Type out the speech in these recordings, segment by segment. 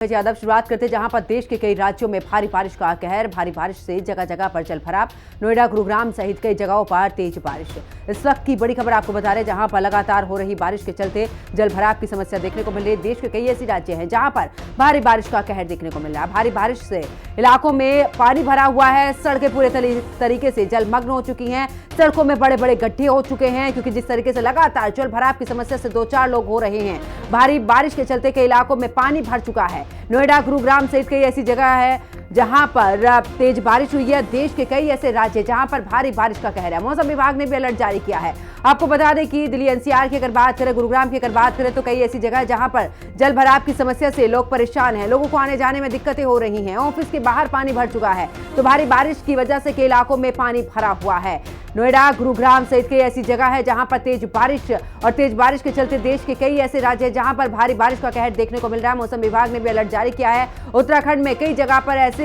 यादव शुरुआत करते जहां पर देश के कई राज्यों में भारी बारिश का कहर। भारी बारिश से जगह जगह पर जलभराव। नोएडा, गुरुग्राम सहित कई जगहों पर तेज बारिश। इस वक्त की बड़ी खबर आपको बता रहे जहां पर लगातार हो रही बारिश के चलते जलभराव की समस्या देखने को मिल रही है। देश के कई ऐसे राज्य हैं जहां पर भारी बारिश का कहर देखने को मिल रहा है। भारी बारिश से इलाकों में पानी भरा हुआ है। सड़कें पूरे तरीके से जलमग्न हो चुकी हैं। सड़कों में बड़े बड़े गड्ढे हो चुके हैं क्योंकि जिस तरीके से लगातार जलभराव की समस्या से 2-4 लोग हो रहे हैं। भारी बारिश के चलते कई इलाकों में पानी भर चुका है। नोएडा, गुरुग्राम सहित कई ऐसी जगह है जहां पर तेज बारिश हुई है। देश के कई ऐसे राज्य जहां पर भारी बारिश का कहर है। मौसम विभाग ने भी अलर्ट जारी किया है। आपको बता दें कि दिल्ली एनसीआर की अगर बात करें, गुरुग्राम की अगर बात करें तो कई ऐसी जगह है जहां पर जल भराव की समस्या से लोग परेशान हैं। लोगों को आने जाने में दिक्कतें हो रही हैं। ऑफिस के बाहर पानी भर चुका है तो भारी बारिश की वजह से कई इलाकों में पानी भरा हुआ है। नोएडा, गुरुग्राम सहित कई ऐसी जगह है जहां पर तेज बारिश के चलते देश के कई ऐसे राज्य हैं जहां पर भारी बारिश का कहर देखने को मिल रहा है। मौसम विभाग ने भी अलर्ट जारी किया है। उत्तराखंड में कई जगह पर ऐसे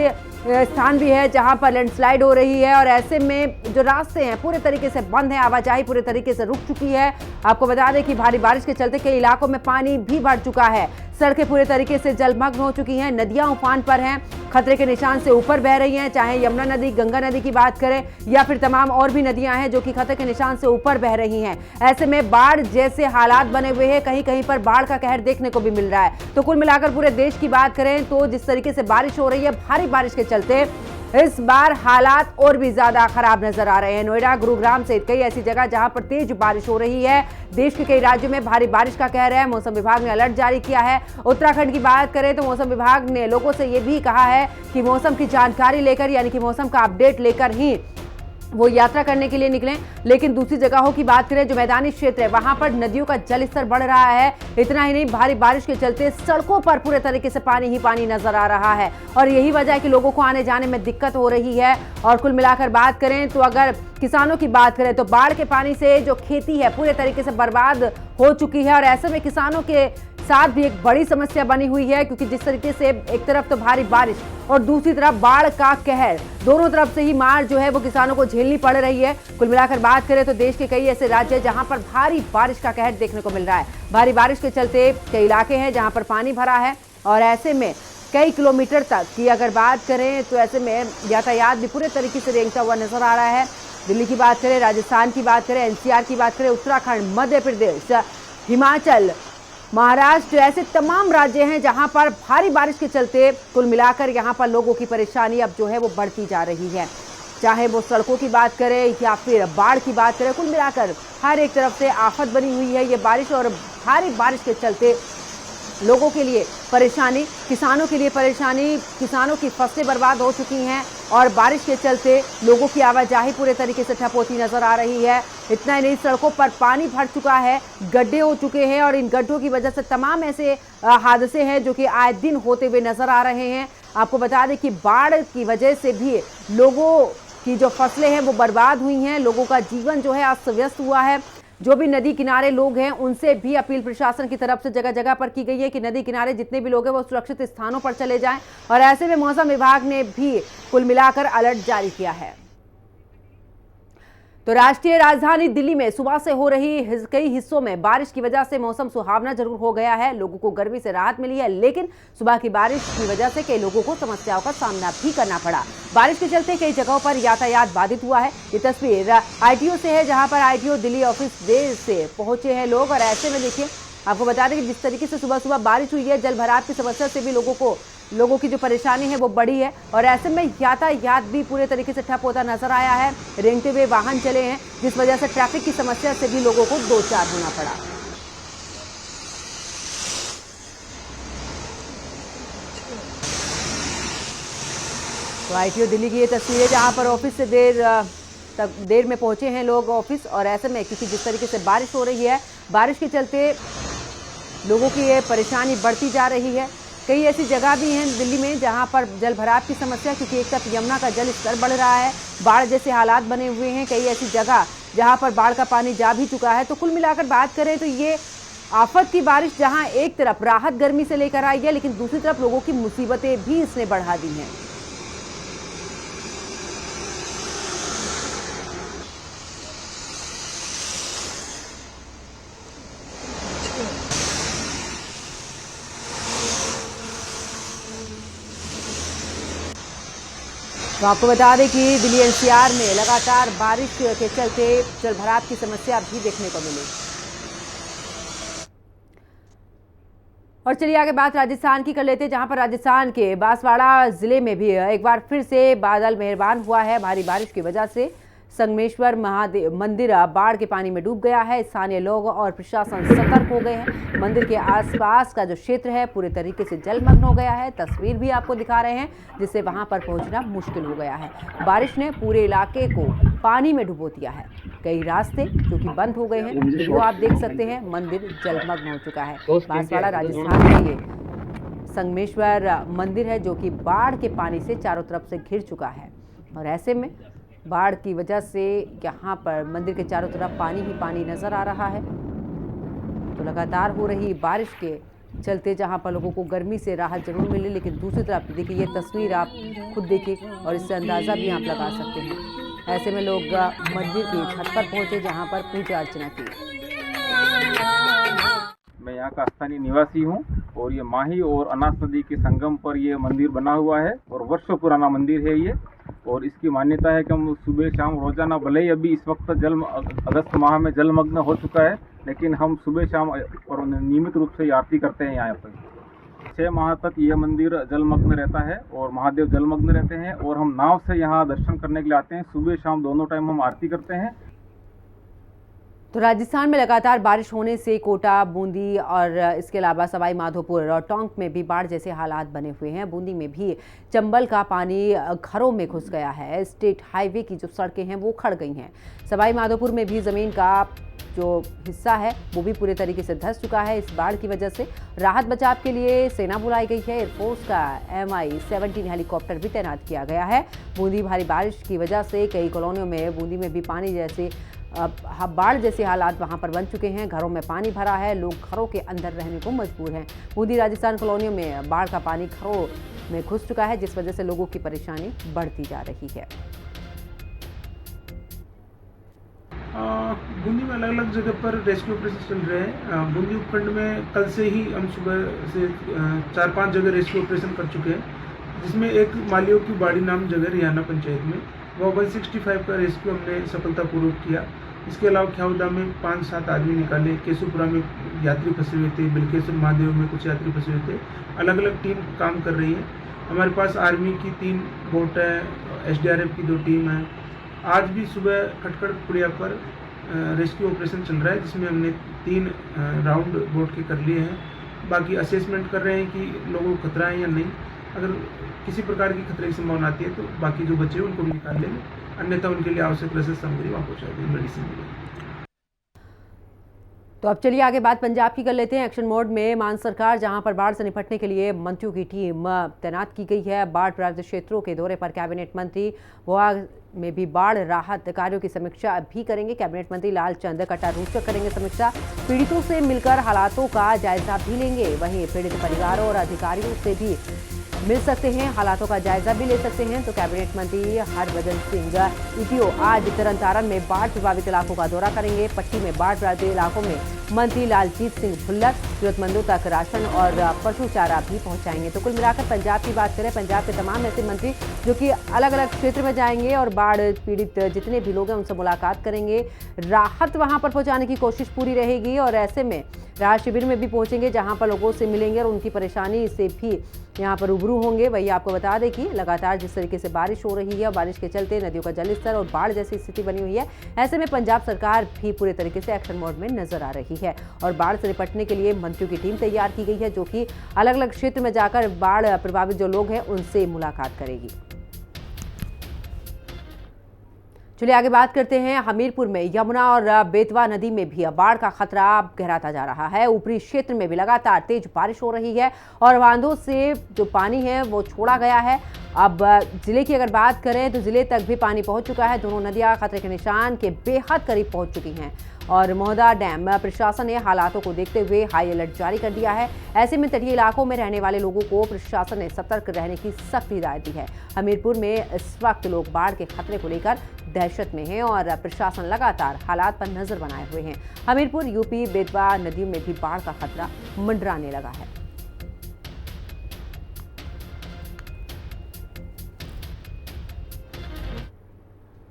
स्थान भी है जहां पर लैंडस्लाइड हो रही है और ऐसे में जो रास्ते हैं पूरे तरीके से बंद है। आवाजाही पूरे तरीके से रुक चुकी है। आपको बता दें कि भारी बारिश के चलते कई इलाकों में पानी भी भर चुका है। सड़कें पूरे तरीके से जलमग्न हो चुकी हैं। नदियां उफान पर हैं, खतरे के निशान से ऊपर बह रही हैं। चाहे यमुना नदी, गंगा नदी की बात करें या फिर तमाम और भी नदियां हैं जो कि खतरे के निशान से ऊपर बह रही हैं। ऐसे में बाढ़ जैसे हालात बने हुए हैं। कहीं कहीं पर बाढ़ का कहर देखने को भी मिल रहा है। तो कुल मिलाकर पूरे देश की बात करें तो जिस तरीके से बारिश हो रही है, भारी बारिश के चलते इस बार हालात और भी ज्यादा खराब नजर आ रहे हैं। नोएडा, गुरुग्राम सहित कई ऐसी जगह जहां पर तेज बारिश हो रही है। देश के कई राज्यों में भारी बारिश का कहर है। मौसम विभाग ने अलर्ट जारी किया है। उत्तराखंड की बात करें तो मौसम विभाग ने लोगों से यह भी कहा है कि मौसम की जानकारी लेकर यानी कि मौसम का अपडेट लेकर ही वो यात्रा करने के लिए निकलें। लेकिन दूसरी जगहों की बात करें जो मैदानी क्षेत्र है वहां पर नदियों का जलस्तर बढ़ रहा है। इतना ही नहीं, भारी बारिश के चलते सड़कों पर पूरे तरीके से पानी ही पानी नजर आ रहा है और यही वजह है कि लोगों को आने जाने में दिक्कत हो रही है। और कुल मिलाकर बात करें तो अगर किसानों की बात करें तो बाढ़ के पानी से जो खेती है पूरे तरीके से बर्बाद हो चुकी है और ऐसे में किसानों के साथ भी एक बड़ी समस्या बनी हुई है क्योंकि जिस तरीके से एक तरफ तो भारी बारिश और दूसरी तरफ बाढ़ का कहर, दोनों तरफ से ही मार जो है वो किसानों को झेलनी पड़ रही है। कुल मिलाकर बात करें तो देश के कई ऐसे राज्य हैं जहां पर भारी बारिश का कहर देखने को मिल रहा है। भारी बारिश के चलते कई इलाके हैं जहां पर पानी भरा है और ऐसे में कई किलोमीटर तक की अगर बात करें तो ऐसे में यातायात भी पूरे तरीके से रेंगता हुआ नजर आ रहा है। दिल्ली की बात करें, राजस्थान की बात करें, एनसीआर की बात करें, उत्तराखंड, मध्य प्रदेश, हिमाचल, महाराष्ट्र, ऐसे तमाम राज्य हैं जहां पर भारी बारिश के चलते कुल मिलाकर यहां पर लोगों की परेशानी अब जो है वो बढ़ती जा रही है। चाहे वो सड़कों की बात करें या फिर बाढ़ की बात करें, कुल मिलाकर हर एक तरफ से आफत बनी हुई है ये बारिश। और भारी बारिश के चलते लोगों के लिए परेशानी, किसानों के लिए परेशानी, किसानों की फसलें बर्बाद हो चुकी हैं और बारिश के चलते लोगों की आवाजाही पूरे तरीके से ठप होती नजर आ रही है। इतना ही नहीं, सड़कों पर पानी भर चुका है, गड्ढे हो चुके हैं और इन गड्ढों की वजह से तमाम ऐसे हादसे हैं जो कि आए दिन होते हुए नजर आ रहे हैं। आपको बता दें कि बाढ़ की वजह से भी लोगों की जो फसलें हैं वो बर्बाद हुई हैं। लोगों का जीवन जो है अस्त व्यस्त हुआ है। जो भी नदी किनारे लोग हैं उनसे भी अपील प्रशासन की तरफ से जगह जगह पर की गई है कि नदी किनारे जितने भी लोग हैं वो सुरक्षित स्थानों पर चले जाएं। और ऐसे में मौसम विभाग ने भी कुल मिलाकर अलर्ट जारी किया है। तो राष्ट्रीय राजधानी दिल्ली में सुबह से हो रही कई हिस्सों में बारिश की वजह से मौसम सुहावना जरूर हो गया है। लोगों को गर्मी से राहत मिली है, लेकिन सुबह की बारिश की वजह से कई लोगों को समस्याओं का सामना भी करना पड़ा। बारिश के चलते कई जगहों पर यातायात बाधित हुआ है। ये तस्वीर आईटीओ से है जहां पर आईटीओ दिल्ली ऑफिस देर से पहुंचे हैं लोग और ऐसे में देखिए आपको बता दें कि जिस तरीके से सुबह सुबह बारिश हुई है, जल भराव की समस्या से भी लोगों की जो परेशानी है वो बढ़ी है और ऐसे में यातायात भी पूरे तरीके से ठप होता नजर आया है। रेंगते हुए वाहन चले हैं जिस वजह से ट्रैफिक की समस्या से भी लोगों को दो चार होना पड़ा। तो आईटीओ दिल्ली की ये तस्वीर है जहां पर ऑफिस से देर में पहुंचे हैं लोग ऑफिस और ऐसे में क्योंकि जिस तरीके से बारिश हो रही है, बारिश के चलते लोगों की ये परेशानी बढ़ती जा रही है। कई ऐसी जगह भी हैं दिल्ली में जहां पर जल भराव की समस्या, क्योंकि एक तरफ यमुना का जल स्तर बढ़ रहा है, बाढ़ जैसे हालात बने हुए हैं। कई ऐसी जगह जहां पर बाढ़ का पानी जा भी चुका है। तो कुल मिलाकर बात करें तो ये आफत की बारिश जहां एक तरफ राहत गर्मी से लेकर आई है, लेकिन दूसरी तरफ लोगों की मुसीबतें भी इसने बढ़ा दी हैं। तो आपको बता दें कि दिल्ली एनसीआर में लगातार बारिश के चलते जलभराव की समस्या भी देखने को मिली। और चलिए आगे बात राजस्थान की कर लेते हैं, जहां पर राजस्थान के बांसवाड़ा जिले में भी एक बार फिर से बादल मेहरबान हुआ है। भारी बारिश की वजह से संगमेश्वर महादेव मंदिर बाढ़ के पानी में डूब गया है। स्थानीय लोग और प्रशासन सतर्क हो गए हैं। मंदिर के आसपास का जो क्षेत्र है पूरे तरीके से जलमग्न हो गया है। तस्वीर भी आपको दिखा रहे हैं, जिससे वहां पर पहुंचना मुश्किल हो गया है। बारिश ने पूरे इलाके को पानी में डुबो दिया है। कई रास्ते जो कि बंद हो गए हैं, वीडियो आप देख सकते हैं। मंदिर जलमग्न हो चुका है। बांसवाड़ा राजस्थान में ये संगमेश्वर मंदिर है, जो कि बाढ़ के पानी से चारों तरफ से घिर चुका है। और ऐसे में बाढ़ की वजह से यहाँ पर मंदिर के चारों तरफ पानी ही पानी नजर आ रहा है। तो लगातार हो रही बारिश के चलते जहाँ पर लोगों को गर्मी से राहत जरूर मिली, लेकिन दूसरी तरफ देखिए ये तस्वीर आप खुद देखिए और इससे अंदाज़ा भी आप लगा सकते हैं। ऐसे में लोग मंदिर की छत पर पहुंचे, जहाँ पर पूजा अर्चना की। मैं यहाँ का स्थानीय निवासी हूँ और ये माही और अनास नदी के संगम पर ये मंदिर बना हुआ है और वर्षों पुराना मंदिर है ये। और इसकी मान्यता है कि हम सुबह शाम रोजाना, भले ही अभी इस वक्त अगस्त माह में जलमग्न हो चुका है, लेकिन हम सुबह शाम और नियमित रूप से आरती करते हैं। यहाँ पर 6 माह तक ये मंदिर जलमग्न रहता है और महादेव जलमग्न रहते हैं। और हम नाव से यहाँ दर्शन करने के लिए आते हैं। सुबह शाम दोनों टाइम हम आरती करते हैं। तो राजस्थान में लगातार बारिश होने से कोटा, बूंदी और इसके अलावा सवाई माधोपुर और टोंक में भी बाढ़ जैसे हालात बने हुए हैं। बूंदी में भी चंबल का पानी घरों में घुस गया है। स्टेट हाईवे की जो सड़कें हैं वो खड़ गई हैं। सवाई माधोपुर में भी ज़मीन का जो हिस्सा है वो भी पूरे तरीके से धंस चुका है। इस बाढ़ की वजह से राहत बचाव के लिए सेना बुलाई गई है। एयरफोर्स का MI-17 हेलीकॉप्टर भी तैनात किया गया है। बूंदी भारी बारिश की वजह से कई कॉलोनियों में बूंदी में भी पानी जैसे बाढ़ जैसे हालात वहां पर बन चुके हैं। घरों में पानी भरा है, लोग घरों के अंदर रहने को मजबूर हैं। बूंदी राजस्थान कॉलोनियों में बाढ़ का पानी घरों में घुस चुका है, जिस वजह से लोगों की परेशानी बढ़ती जा रही है। बूंदी में अलग अलग जगह पर रेस्क्यू ऑपरेशन चल रहे हैं। बूंदी उपखंड में कल से ही हम सुबह से 4-5 जगह रेस्क्यू ऑपरेशन कर चुके हैं, जिसमें एक मालियों की बाड़ी नाम जगह रियाना पंचायत में वो 165 का रेस्क्यू हमने सफलतापूर्वक किया। इसके अलावा ख्याउदा में 5-7 आदमी निकाले। केसुपुरा में यात्री फंसे हुए थे। बिलकेश्वर महादेव में कुछ यात्री फंसे हुए थे। अलग अलग टीम काम कर रही है। हमारे पास आर्मी की 3 बोट है, SDRF की 2 टीम है। आज भी सुबह खटखड़ पुड़िया पर रेस्क्यू ऑपरेशन चल रहा है, जिसमें हमने 3 राउंड बोट के कर लिए हैं। बाकी असेसमेंट कर रहे हैं कि लोगों को खतरा है या नहीं। अगर किसी प्रकार की खतरे की संभावना आती है तो बाकी जो बचे हैं उनको भी निकाल लेंगे, अन्यथा उनके लिए आवश्यक रसद सामग्री वहाँ पहुँचा देंगे, मेडिसिन मिलेगी। तो अब चलिए आगे बात पंजाब की कर लेते हैं। एक्शन मोड में मान सरकार, जहां पर बाढ़ से निपटने के लिए मंत्रियों की टीम तैनात की गई है। बाढ़ प्रभावित क्षेत्रों के दौरे पर कैबिनेट मंत्री विभाग में भी बाढ़ राहत कार्यों की समीक्षा भी करेंगे। कैबिनेट मंत्री लालचंद कटारूचक करेंगे समीक्षा। पीड़ितों से मिलकर हालातों का जायजा भी लेंगे। वहीं पीड़ित परिवारों और अधिकारियों से भी मिल सकते हैं, हालातों का जायजा भी ले सकते हैं। तो कैबिनेट मंत्री हरभजन सिंह ईटीओ आज तरनतारन में बाढ़ प्रभावित इलाकों का दौरा करेंगे। पट्टी में बाढ़ प्रभावित इलाकों में मंत्री लालजीत सिंह भुल्लर जरूरतमंदों तक राशन और पशु चारा भी पहुंचाएंगे। तो कुल मिलाकर पंजाब की बात करें, पंजाब के तमाम ऐसे मंत्री जो कि अलग अलग क्षेत्र में जाएंगे और बाढ़ पीड़ित जितने भी लोग हैं उनसे मुलाकात करेंगे। राहत वहां पर पहुंचाने की कोशिश पूरी रहेगी और ऐसे में राहत शिविर में भी पहुंचेंगे, जहां पर लोगों से मिलेंगे और उनकी परेशानी से भी यहाँ पर रूबरू होंगे। वही आपको बता दें कि लगातार जिस तरीके से बारिश हो रही है और बारिश के चलते नदियों का जलस्तर और बाढ़ जैसी स्थिति बनी हुई है, ऐसे में पंजाब सरकार भी पूरे तरीके से एक्शन मोड में नजर आ रही है और बाढ़ से निपटने के लिए मंत्रियों की टीम तैयार की गई है, जो कि अलग अलग क्षेत्र में जाकर बाढ़ प्रभावित जो लोग हैं उनसे मुलाकात करेगी। चलिए आगे बात करते हैं। हमीरपुर में यमुना और बेतवा नदी में भी बाढ़ का खतरा गहराता जा रहा है। ऊपरी क्षेत्र में भी लगातार तेज बारिश हो रही है और बांधों से जो पानी है वो छोड़ा गया है। अब जिले की अगर बात करें तो जिले तक भी पानी पहुंच चुका है। दोनों नदियां खतरे के निशान के बेहद करीब पहुंच चुकी हैं और मोहदा डैम प्रशासन ने हालातों को देखते हुए हाई अलर्ट जारी कर दिया है। ऐसे में तटीय इलाकों में रहने वाले लोगों को प्रशासन ने सतर्क रहने की सख्त हिदायत दी है। हमीरपुर में इस वक्त लोग बाढ़ के खतरे को लेकर दहशत में हैं और प्रशासन लगातार हालात पर नजर बनाए हुए हैं। हमीरपुर, यूपी, बेतवा नदियों में भी बाढ़ का खतरा मंडराने लगा है।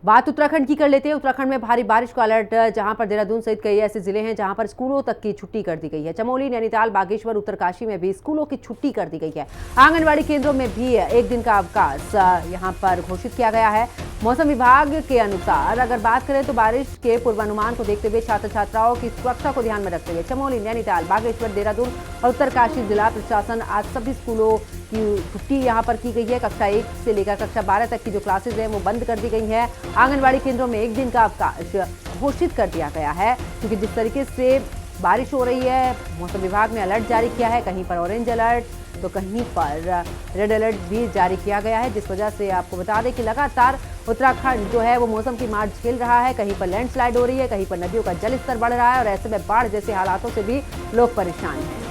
बात उत्तराखंड की कर लेते हैं। उत्तराखंड में भारी बारिश का अलर्ट, जहां पर देहरादून सहित कई ऐसे जिले हैं जहां पर स्कूलों तक की छुट्टी कर दी गई है। चमोली, नैनीताल, बागेश्वर, उत्तरकाशी में भी स्कूलों की छुट्टी कर दी गई है। आंगनबाड़ी केंद्रों में भी एक दिन का अवकाश यहां पर घोषित किया गया है। मौसम विभाग के अनुसार अगर बात करें तो बारिश के पूर्वानुमान को देखते हुए छात्र छात्राओं की सुरक्षा को ध्यान में रखते हुए चमोली, नैनीताल, बागेश्वर, देहरादून और उत्तरकाशी जिला प्रशासन आज सभी स्कूलों की छुट्टी यहां पर की गई है। कक्षा 1 से लेकर कक्षा 12 तक की जो क्लासेज हैं वो बंद कर दी गई हैं। आंगनबाड़ी केंद्रों में एक दिन का अवकाश घोषित कर दिया गया है, क्योंकि जिस तरीके से बारिश हो रही है मौसम विभाग ने अलर्ट जारी किया है। कहीं पर ऑरेंज अलर्ट तो कहीं पर रेड अलर्ट भी जारी किया गया है, जिस वजह से आपको बता दें कि लगातार उत्तराखंड जो है वो मौसम की मार झेल रहा है। कहीं पर लैंडस्लाइड हो रही है, कहीं पर नदियों का जल स्तर बढ़ रहा है और ऐसे में बाढ़ जैसे हालातों से भी लोग परेशान हैं।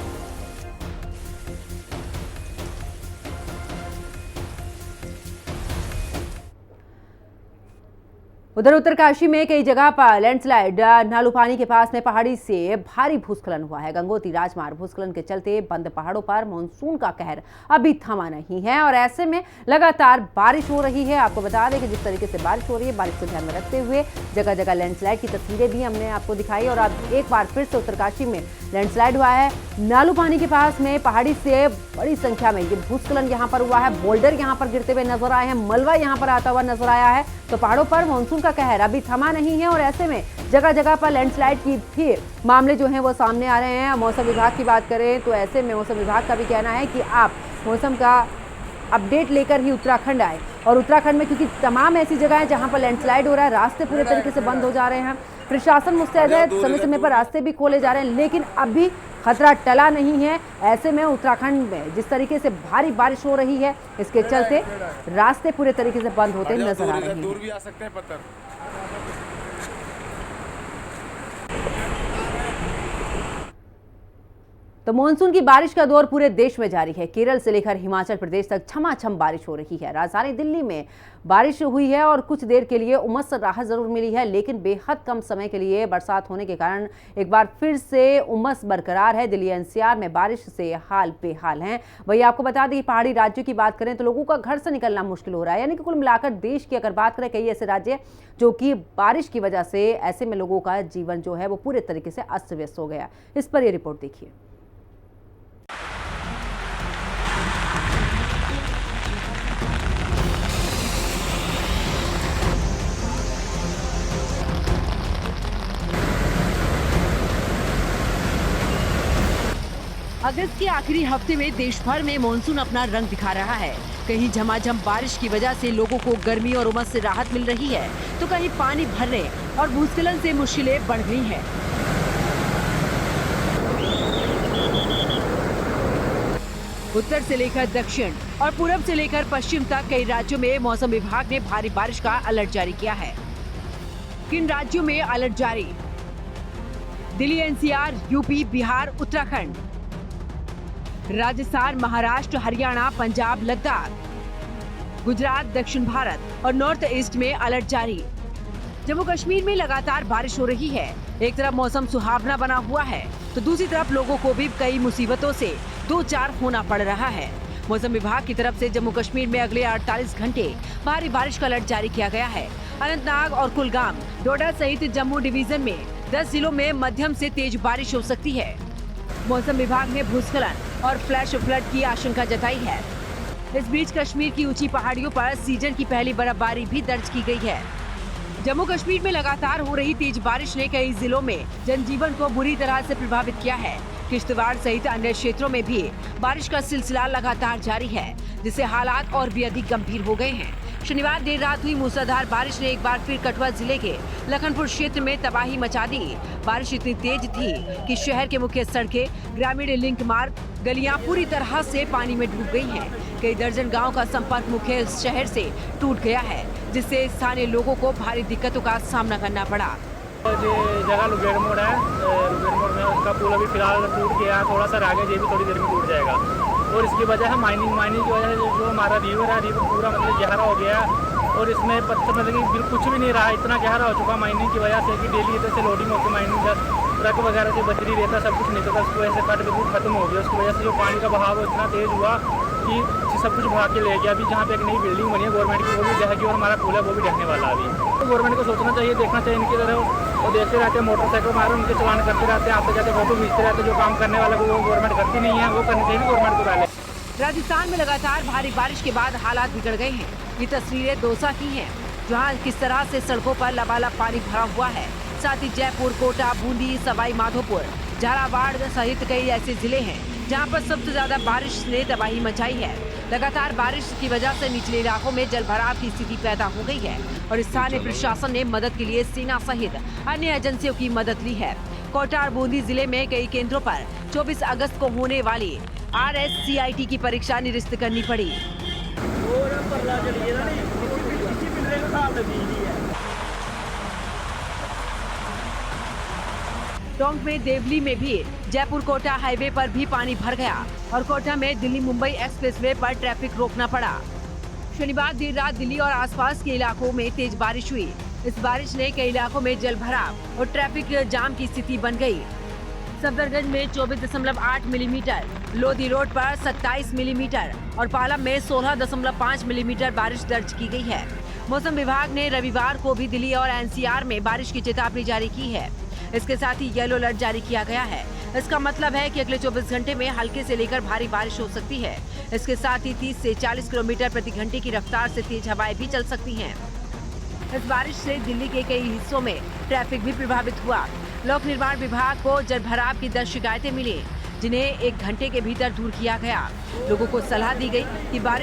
उधर उत्तरकाशी में कई जगह पर लैंडस्लाइड, नालू पानी के पास में पहाड़ी से भारी भूस्खलन हुआ है। गंगोत्री राजमार्ग भूस्खलन के चलते बंद पहाड़ों पर मानसून का कहर अभी थमा नहीं है और ऐसे में लगातार बारिश हो रही है। आपको बता दें कि जिस तरीके से बारिश हो रही है, बारिश को ध्यान में रखते हुए जगह जगह लैंडस्लाइड की तस्वीरें भी हमने आपको दिखाई और अब एक बार फिर से उत्तरकाशी में लैंडस्लाइड हुआ है। नालू पानी के पास में पहाड़ी से बड़ी संख्या में ये भूस्खलन यहाँ पर हुआ है। बोल्डर यहाँ पर गिरते हुए नजर आए हैं, मलबा यहाँ पर आता हुआ नजर आया है। तो पहाड़ों पर मानसून का कहर अभी थमा नहीं है और ऐसे में जगह जगह पर लैंडस्लाइड की भी मामले जो हैं वो सामने आ रहे हैं। मौसम विभाग की बात करें तो ऐसे में मौसम विभाग का भी कहना है कि आप मौसम का अपडेट लेकर ही उत्तराखंड आए और उत्तराखंड में क्योंकि तमाम ऐसी जगह है जहां पर लैंडस्लाइड हो रहा है, रास्ते पूरे तरीके से बंद हो जा रहे हैं। प्रशासन मुस्तैद है, समय समय पर रास्ते भी खोले जा रहे हैं, लेकिन अभी खतरा टला नहीं है। ऐसे में उत्तराखंड में जिस तरीके से भारी बारिश हो रही है, इसके चलते रास्ते पूरे तरीके से बंद होते नजर आ रहे हैं। दूर भी आ सकते हैं पत्थर। तो मानसून की बारिश का दौर पूरे देश में जारी है। केरल से लेकर हिमाचल प्रदेश तक छमाछम बारिश हो रही है। राजधानी दिल्ली में बारिश हुई है और कुछ देर के लिए उमस से राहत जरूर मिली है, लेकिन बेहद कम समय के लिए बरसात होने के कारण एक बार फिर से उमस बरकरार है। दिल्ली एनसीआर में बारिश से हाल बेहाल हैं। वही आपको बता दें पहाड़ी राज्यों की बात करें तो लोगों का घर से निकलना मुश्किल हो रहा है। यानी कि कुल मिलाकर देश की अगर बात करें कई ऐसे राज्य जो कि बारिश की वजह से ऐसे में लोगों का जीवन जो है वो पूरे तरीके से अस्त व्यस्त हो गया। इस पर यह रिपोर्ट देखिए। अगस्त के आखिरी हफ्ते में देश भर में मानसून अपना रंग दिखा रहा है। कहीं झमाझम बारिश की वजह से लोगों को गर्मी और उमस से राहत मिल रही है, तो कहीं पानी भरने और भूस्खलन से मुश्किलें बढ़ गई हैं। उत्तर से लेकर दक्षिण और पूरब से लेकर पश्चिम तक कई राज्यों में मौसम विभाग ने भारी बारिश का अलर्ट जारी किया है। किन राज्यों में अलर्ट जारी? दिल्ली एनसीआर, यूपी, बिहार, उत्तराखंड, राजस्थान, महाराष्ट्र, हरियाणा, पंजाब, लद्दाख, गुजरात, दक्षिण भारत और नॉर्थ ईस्ट में अलर्ट जारी। जम्मू कश्मीर में लगातार बारिश हो रही है। एक तरफ मौसम सुहावना बना हुआ है तो दूसरी तरफ लोगों को भी कई मुसीबतों से दो चार होना पड़ रहा है। मौसम विभाग की तरफ से जम्मू कश्मीर में अगले 48 घंटे भारी बारिश का अलर्ट जारी किया गया है। अनंतनाग और कुलगाम, डोडा सहित जम्मू डिवीजन में 10 जिलों में मध्यम से तेज बारिश हो सकती है। मौसम विभाग ने भूस्खलन और फ्लैश फ्लड की आशंका जताई है। इस बीच कश्मीर की ऊंची पहाड़ियों पर सीजन की पहली बर्फबारी भी दर्ज की गई है। जम्मू कश्मीर में लगातार हो रही तेज बारिश ने कई जिलों में जनजीवन को बुरी तरह से प्रभावित किया है। किश्तवाड़ सहित अन्य क्षेत्रों में भी बारिश का सिलसिला लगातार जारी है, जिससे हालात और भी अधिक गंभीर हो गए हैं। शनिवार देर रात हुई मूसलाधार बारिश ने एक बार फिर कठुआ जिले के लखनपुर क्षेत्र में तबाही मचा दी। बारिश इतनी तेज थी कि शहर के मुख्य सड़कें, ग्रामीण लिंक मार्ग, गलियां पूरी तरह से पानी में डूब गई हैं। कई दर्जन गांव का संपर्क मुख्य शहर से टूट गया है, जिससे स्थानीय लोगों को भारी दिक्कतों का सामना करना पड़ा। जगह लुगेड़ मोड़ है, लुगेड़ मोड़ में उसका पुल अभी फिलहाल टूट गया, थोड़ा सा आगे ये भी थोड़ी देर में टूट जाएगा। और इसकी वजह है माइनिंग की वजह से जो हमारा रिवर है, रिवर पूरा मतलब गहरा हो गया और इसमें पत्थर मतलब कि बिल्कुल कुछ भी नहीं रहा, इतना गहरा हो चुका माइनिंग की वजह से कि डेली इधर से लोडिंग होकर माइनिंग का ट्रक वगैरह से बजरी रहता सब कुछ निकलता, उसकी वजह से कट बिल्कुल खत्म हो गया। उसकी वजह से जो पानी का बहाव इतना तेज़ हुआ कि अभी सब कुछ भगा के ले गया। अभी जहाँ पे एक नई बिल्डिंग बनी है गवर्नमेंट की, वो भी ढहेगी और हमारा पुल है वो भी ढहने वाला है अभी। तो गवर्नमेंट को सोचना चाहिए, देखना चाहिए इनकी तरफ। वो देखते रहते हैं मोटरसाइकिल मारो, उनके चलान करते रहते हैं, आते जाते फोटो खींचते रहते हैं। जो काम करने वाला वो गवर्नमेंट करती नहीं है, वो करनी चाहिए गवर्नमेंट को पहले। राजस्थान में लगातार भारी बारिश के बाद हालात बिगड़ गए हैं। ये तस्वीरें दौसा की हैं, जहां किस तरह से सड़कों पर लबालब पानी भरा हुआ है। साथ ही जयपुर, कोटा, बूंदी, सवाई माधोपुर, झालावाड़ सहित कई ऐसे जिले हैं जहां पर सबसे ज्यादा बारिश ने तबाही मचाई है। लगातार बारिश की वजह से निचले इलाकों में जलभराव की स्थिति पैदा हो गई है और स्थानीय प्रशासन ने मदद के लिए सेना सहित अन्य एजेंसियों की मदद ली है। कोटा और बूंदी जिले में कई केंद्रों पर 24 अगस्त को होने वाली RSCIT की परीक्षा निरस्त करनी पड़ी। टोंक में देवली में भी जयपुर कोटा हाईवे पर भी पानी भर गया और कोटा में दिल्ली मुंबई एक्सप्रेसवे पर ट्रैफिक रोकना पड़ा। शनिवार देर रात दिल्ली और आसपास के इलाकों में तेज बारिश हुई। इस बारिश ने कई इलाकों में जलभराव और ट्रैफिक जाम की स्थिति बन गई। सफदरगंज में 24.8 मिलीमीटर, लोधी रोड पर 27 मिलीमीटर और पालम में 16.5 मिलीमीटर बारिश दर्ज की गई है। मौसम विभाग ने रविवार को भी दिल्ली और NCR में बारिश की चेतावनी जारी की है। इसके साथ ही येलो अलर्ट जारी किया गया है। इसका मतलब है कि अगले 24 घंटे में हल्के से लेकर भारी बारिश हो सकती है। इसके साथ ही 30 से 40 किलोमीटर प्रति घंटे की रफ्तार से तेज हवाएं भी चल सकती हैं। इस बारिश से दिल्ली के कई हिस्सों में ट्रैफिक भी प्रभावित हुआ। लोक निर्माण विभाग को जलभराव की 10 शिकायतें मिली, जिन्हें 1 घंटे के भीतर दूर किया गया। लोगों को सलाह दी गई कि बारिश